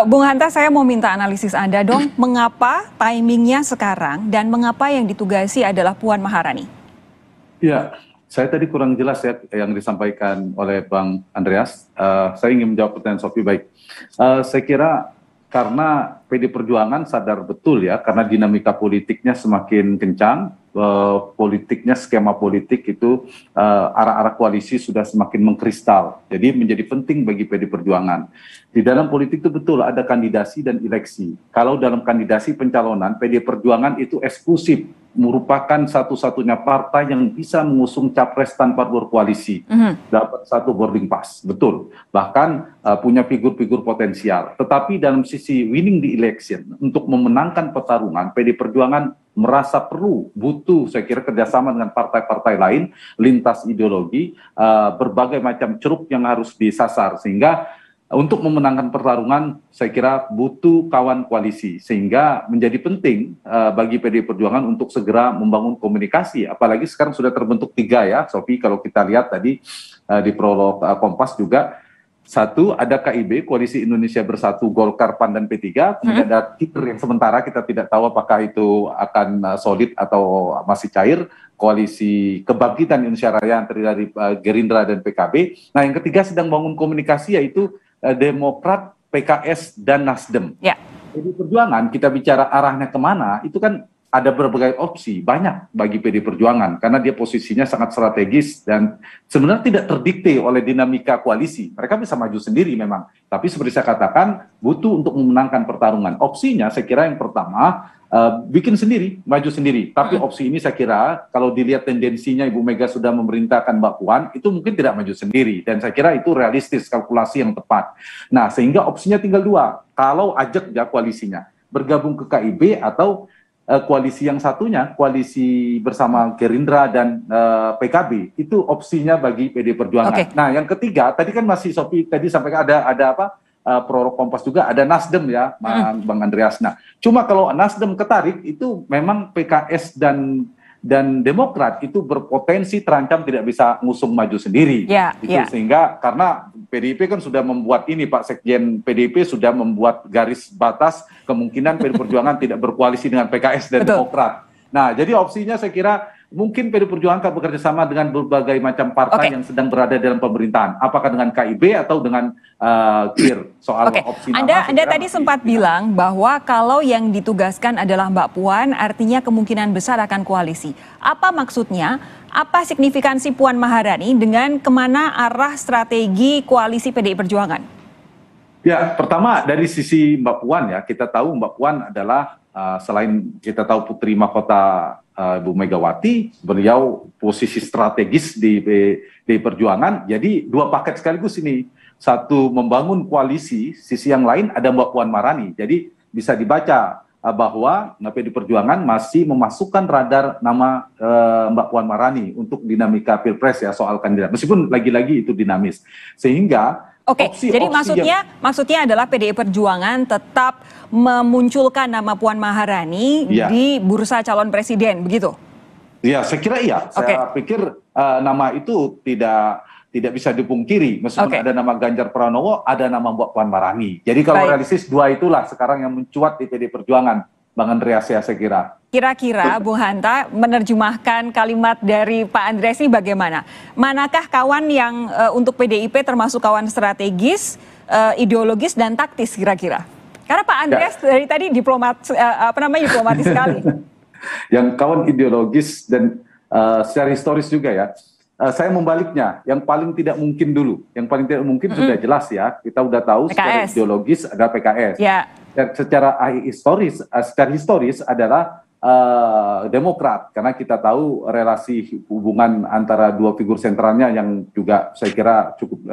Bung Hanta, saya mau minta analisis Anda dong, mengapa timingnya sekarang dan mengapa yang ditugasi adalah Puan Maharani? Ya, saya tadi kurang jelas ya yang disampaikan oleh Bang Andreas. Saya ingin menjawab pertanyaan Sophie baik. Saya kira karena PD Perjuangan sadar betul ya, karena dinamika politiknya semakin kencang, politiknya, skema politik itu arah-arah koalisi sudah semakin mengkristal. Jadi menjadi penting bagi PD Perjuangan. Di dalam politik itu betul ada kandidasi dan eleksi. Kalau dalam kandidasi pencalonan, PD Perjuangan itu eksklusif, merupakan satu-satunya partai yang bisa mengusung capres tanpa berkoalisi, dapat satu boarding pass, betul. Bahkan punya figur-figur potensial. Tetapi dalam sisi winning the election, untuk memenangkan pertarungan, PD Perjuangan merasa butuh, saya kira kerjasama dengan partai-partai lain, lintas ideologi, berbagai macam ceruk yang harus disasar, sehingga untuk memenangkan pertarungan, saya kira butuh kawan koalisi, sehingga menjadi penting bagi PDI Perjuangan untuk segera membangun komunikasi. Apalagi sekarang sudah terbentuk 3 ya, Sophie, kalau kita lihat tadi di prolog Kompas juga. Satu, ada KIB, Koalisi Indonesia Bersatu, Golkar, PAN, dan P3. Kemudian ada KIR yang sementara kita tidak tahu apakah itu akan solid atau masih cair. Koalisi Kebangkitan Indonesia Raya yang terdiri dari Gerindra dan PKB. Nah, yang ketiga sedang bangun komunikasi yaitu Demokrat, PKS, dan Nasdem. Ya. Jadi Perjuangan kita bicara arahnya kemana, itu kan ada berbagai opsi, banyak bagi PD Perjuangan, karena dia posisinya sangat strategis dan sebenarnya tidak terdikte oleh dinamika koalisi. Mereka bisa maju sendiri memang, tapi seperti saya katakan, butuh untuk memenangkan pertarungan. Opsinya saya kira yang pertama, bikin sendiri, maju sendiri. Tapi opsi ini saya kira kalau dilihat tendensinya Ibu Mega sudah memerintahkan Mbak Puan, itu mungkin tidak maju sendiri. Dan saya kira itu realistis, kalkulasi yang tepat. Nah, sehingga opsinya tinggal 2. Kalau ajak ya koalisinya, bergabung ke KIB atau koalisi yang satunya, koalisi bersama Gerindra dan PKB, itu opsinya bagi PD Perjuangan. Okay. Nah, yang ketiga, tadi kan masih Sophie tadi sampaikan ada apa? Prolog Kompas juga ada Nasdem ya, Bang Andreas. Nah, cuma kalau Nasdem ketarik itu memang PKS dan Demokrat itu berpotensi terancam tidak bisa ngusung maju sendiri. Sehingga karena PDIP kan sudah membuat ini, Pak Sekjen PDIP sudah membuat garis batas kemungkinan PD Perjuangan tidak berkoalisi dengan PKS dan Demokrat. Nah, jadi opsinya saya kira mungkin PD Perjuangan akan bekerja sama dengan berbagai macam partai yang sedang berada dalam pemerintahan. Apakah dengan KIB atau dengan KIR soal opsi nama. Anda tadi sempat bilang bahwa kalau yang ditugaskan adalah Mbak Puan, artinya kemungkinan besar akan koalisi. Apa maksudnya? Apa signifikansi Puan Maharani dengan kemana arah strategi koalisi PDI Perjuangan? Ya, pertama dari sisi Mbak Puan ya, kita tahu Mbak Puan adalah selain kita tahu putri mahkota Ibu Megawati, beliau posisi strategis di Perjuangan, jadi 2 paket sekaligus ini. Satu membangun koalisi, sisi yang lain ada Mbak Puan Maharani. Jadi bisa dibaca bahwa PD Perjuangan masih memasukkan radar nama Mbak Puan Maharani untuk dinamika Pilpres ya soal kandidat. Meskipun lagi-lagi itu dinamis. Sehingga jadi maksudnya adalah PDI Perjuangan tetap memunculkan nama Puan Maharani di bursa calon presiden, begitu? Ya, saya kira iya. Saya pikir nama itu tidak bisa dipungkiri. Meskipun ada nama Ganjar Pranowo, ada nama Mbak Puan Maharani. Jadi kalau realistis 2 itulah sekarang yang mencuat di PDI Perjuangan, Bang Andreas ya saya kira. Kira-kira Bung Hanta menerjemahkan kalimat dari Pak Andreas ini bagaimana? Manakah kawan yang untuk PDIP termasuk kawan strategis, ideologis dan taktis kira-kira? Karena Pak Andreas dari tadi diplomatis sekali. Yang kawan ideologis dan secara historis juga ya. Saya membaliknya, yang paling tidak mungkin dulu. Yang paling tidak mungkin sudah jelas ya. Kita udah tahu secara ideologis ada PKS. Secara historis adalah Demokrat, karena kita tahu relasi hubungan antara 2 figur sentralnya yang juga saya kira cukup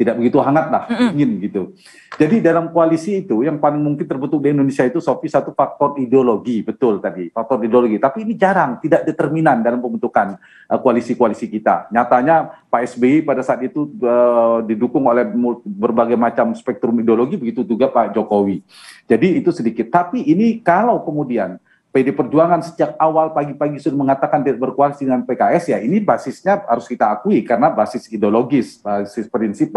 tidak begitu hangat lah, ingin gitu. Jadi dalam koalisi itu yang paling mungkin terbentuk di Indonesia itu Sophie, satu faktor ideologi, betul tadi, faktor ideologi. Tapi ini jarang, tidak determinan dalam pembentukan koalisi-koalisi kita. Nyatanya Pak SBY pada saat itu didukung oleh berbagai macam spektrum ideologi, begitu juga Pak Jokowi. Jadi itu sedikit. Tapi ini kalau kemudian PD Perjuangan sejak awal pagi-pagi sudah mengatakan tidak berkoalisi dengan PKS, ya ini basisnya harus kita akui karena basis ideologis, basis prinsip,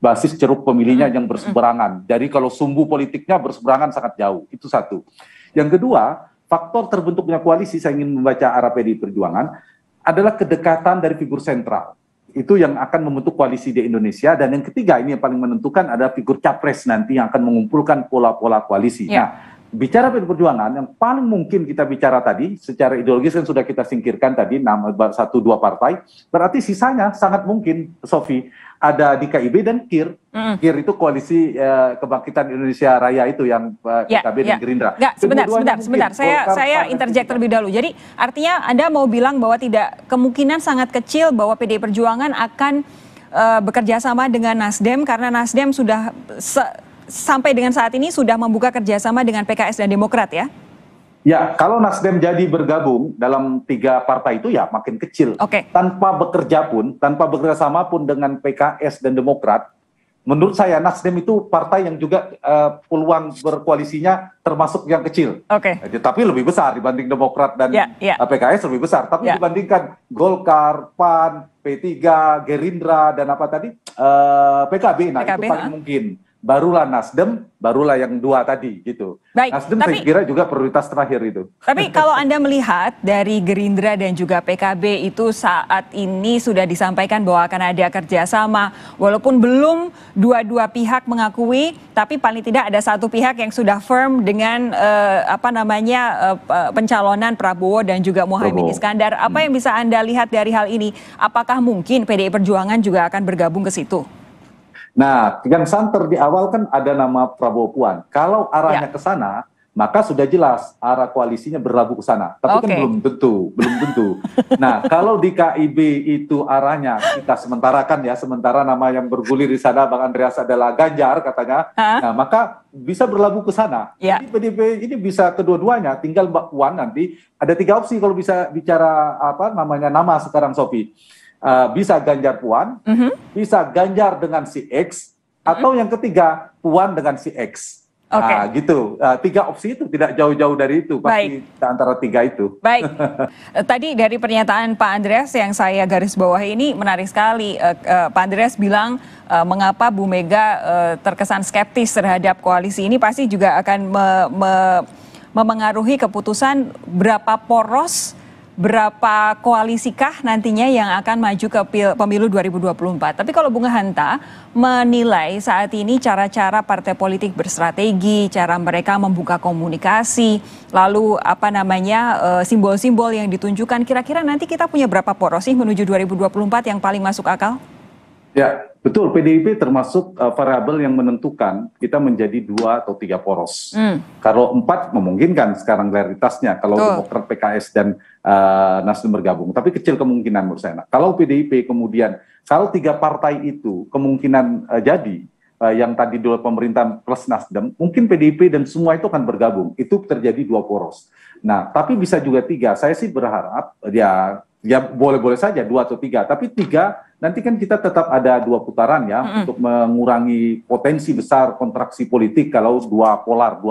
basis ceruk pemilihnya yang berseberangan. Jadi kalau sumbu politiknya berseberangan sangat jauh, itu satu. Yang kedua, faktor terbentuknya koalisi, saya ingin membaca arah PD Perjuangan, adalah kedekatan dari figur sentral. Itu yang akan membentuk koalisi di Indonesia. Dan yang ketiga, ini yang paling menentukan adalah figur capres nanti yang akan mengumpulkan pola-pola koalisi. Ya. Nah, bicara PD Perjuangan, yang paling mungkin kita bicara tadi, secara ideologis kan sudah kita singkirkan tadi, 1-2 partai, berarti sisanya sangat mungkin, Sofi, ada di KIB dan KIR. KIR itu Koalisi Kebangkitan Indonesia Raya itu yang PKB dan Gerindra. Sebentar. Saya interject terlebih dahulu. Jadi artinya Anda mau bilang bahwa tidak, kemungkinan sangat kecil bahwa PDI Perjuangan akan bekerja sama dengan Nasdem karena Nasdem sudah sampai dengan saat ini sudah membuka kerjasama dengan PKS dan Demokrat, ya? Ya, kalau Nasdem jadi bergabung dalam 3 partai itu ya makin kecil. Tanpa bekerja sama pun dengan PKS dan Demokrat, menurut saya Nasdem itu partai yang juga peluang berkoalisinya termasuk yang kecil. Tapi lebih besar dibanding Demokrat dan PKS lebih besar. Tapi dibandingkan Golkar, PAN, P3, Gerindra, dan apa tadi? PKB, nah itu paling mungkin. Barulah Nasdem, barulah yang 2 tadi gitu. Nasdem saya kira juga prioritas terakhir itu. Tapi kalau Anda melihat dari Gerindra dan juga PKB itu saat ini sudah disampaikan bahwa akan ada kerjasama, walaupun belum dua-dua pihak mengakui, tapi paling tidak ada satu pihak yang sudah firm dengan pencalonan Prabowo dan juga Muhaimin Iskandar. Apa yang bisa Anda lihat dari hal ini? Apakah mungkin PDI Perjuangan juga akan bergabung ke situ? Nah, yang santer di awal kan ada nama Prabowo Puan. Kalau arahnya ke sana, maka sudah jelas arah koalisinya berlabuh ke sana. Tapi kan belum tentu. Nah, kalau di KIB itu arahnya kita sementara nama yang bergulir di sana Bang Andreas adalah Ganjar katanya. Nah, maka bisa berlabuh ke sana. Jadi PDIP ini bisa kedua-duanya. Tinggal Mbak Puan nanti ada 3 opsi kalau bisa bicara nama sekarang, Sofi. Bisa Ganjar Puan, bisa Ganjar dengan si X, atau yang ketiga Puan dengan si X. Gitu. 3 opsi itu tidak jauh-jauh dari itu, pasti antara 3 itu. Baik. Tadi dari pernyataan Pak Andreas yang saya garis bawahi ini menarik sekali. Pak Andreas bilang mengapa Bu Mega terkesan skeptis terhadap koalisi ini pasti juga akan memengaruhi keputusan berapa poros, berapa koalisikah nantinya yang akan maju ke pemilu 2024. Tapi kalau Bung Hanta menilai saat ini cara-cara partai politik berstrategi, cara mereka membuka komunikasi, lalu simbol-simbol yang ditunjukkan, kira-kira nanti kita punya berapa poros sih menuju 2024 yang paling masuk akal? Ya, betul. PDIP termasuk variabel yang menentukan kita menjadi 2 atau 3 poros. Kalau 4 memungkinkan sekarang realitasnya kalau Demokrat, PKS dan Nasdem bergabung. Tapi kecil kemungkinan menurut saya. Nah, kalau PDIP kemudian, kalau 3 partai itu kemungkinan jadi yang tadi dua pemerintah plus Nasdem, mungkin PDIP dan semua itu akan bergabung. Itu terjadi 2 poros. Nah, tapi bisa juga 3. Saya sih berharap ya boleh-boleh saja 2 atau 3. Tapi 3 nanti kan kita tetap ada 2 putaran ya untuk mengurangi potensi besar kontraksi politik kalau 2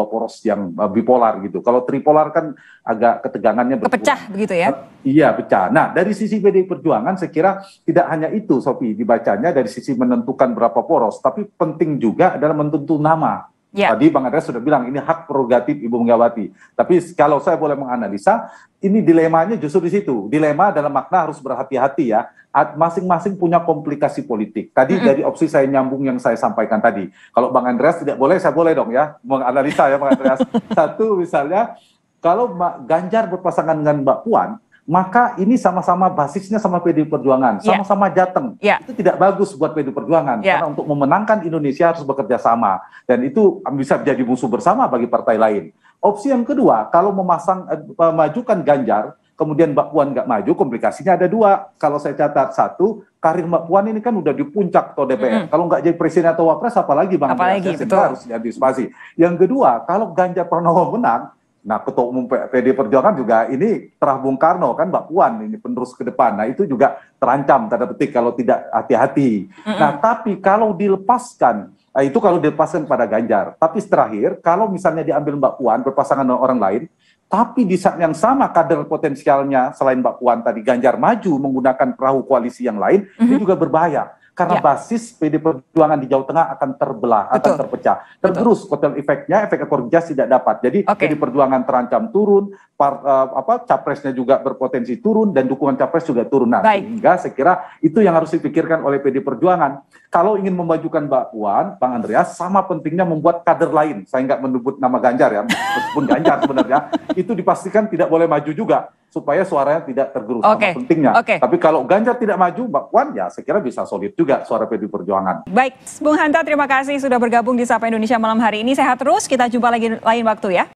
poros yang bipolar gitu. Kalau tripolar kan agak ketegangannya pecah begitu ya? Iya, pecah. Nah, dari sisi PDI Perjuangan saya kira tidak hanya itu, Sofi, dibacanya dari sisi menentukan berapa poros, tapi penting juga adalah menentukan nama. Tadi Bang Andreas sudah bilang ini hak prerogatif Ibu Megawati. Tapi kalau saya boleh menganalisa, ini dilemanya justru di situ. Dilema dalam makna harus berhati-hati ya. Masing-masing punya komplikasi politik. Tadi dari opsi saya nyambung yang saya sampaikan tadi. Kalau Bang Andreas tidak boleh, saya boleh dong ya menganalisa ya Bang Andreas. Satu misalnya, kalau Ganjar berpasangan dengan Mbak Puan, maka ini sama-sama basisnya sama PDI Perjuangan, sama-sama Jateng. Itu tidak bagus buat PDI Perjuangan, karena untuk memenangkan Indonesia harus bekerja sama. Dan itu bisa menjadi musuh bersama bagi partai lain. Opsi yang kedua, kalau memajukan Ganjar, kemudian Mbak Puan nggak maju, komplikasinya ada 2. Kalau saya catat, 1, karir Mbak Puan ini kan udah di puncak atau DPR. Kalau nggak jadi presiden atau wapres, apalagi Bang Andreas, harus diantisipasi. Yang kedua, kalau Ganjar Pranowo menang, nah, Ketua Umum PDI Perjuangan juga ini terah Bung Karno kan Mbak Puan ini penerus ke depan. Nah, itu juga terancam tanda petik kalau tidak hati-hati. Nah, tapi kalau dilepaskan Itu kalau dilepaskan pada Ganjar. Tapi terakhir, kalau misalnya diambil Mbak Puan berpasangan dengan orang lain, tapi di saat yang sama kader potensialnya selain Mbak Puan tadi Ganjar maju menggunakan perahu koalisi yang lain, ini juga berbahaya. Karena basis PD Perjuangan di Jawa Tengah akan terbelah, akan terpecah. Tergerus kotel efeknya, efek ekor jas tidak dapat. Jadi PD Perjuangan terancam turun, capresnya juga berpotensi turun, dan dukungan capres juga turun. Nah, sehingga saya kira itu yang harus dipikirkan oleh PD Perjuangan. Kalau ingin memajukan Mbak Puan, Bang Andreas, sama pentingnya membuat kader lain. Saya nggak menyebut nama Ganjar ya, meskipun Ganjar sebenarnya, itu dipastikan tidak boleh maju juga, supaya suaranya tidak tergerus. Sama pentingnya. Tapi kalau Ganjar tidak maju, Mbak Puan ya saya kira bisa solid juga suara PD Perjuangan. Baik, Bung Hanta terima kasih sudah bergabung di Sapa Indonesia malam hari ini. Sehat terus, kita jumpa lagi lain waktu ya.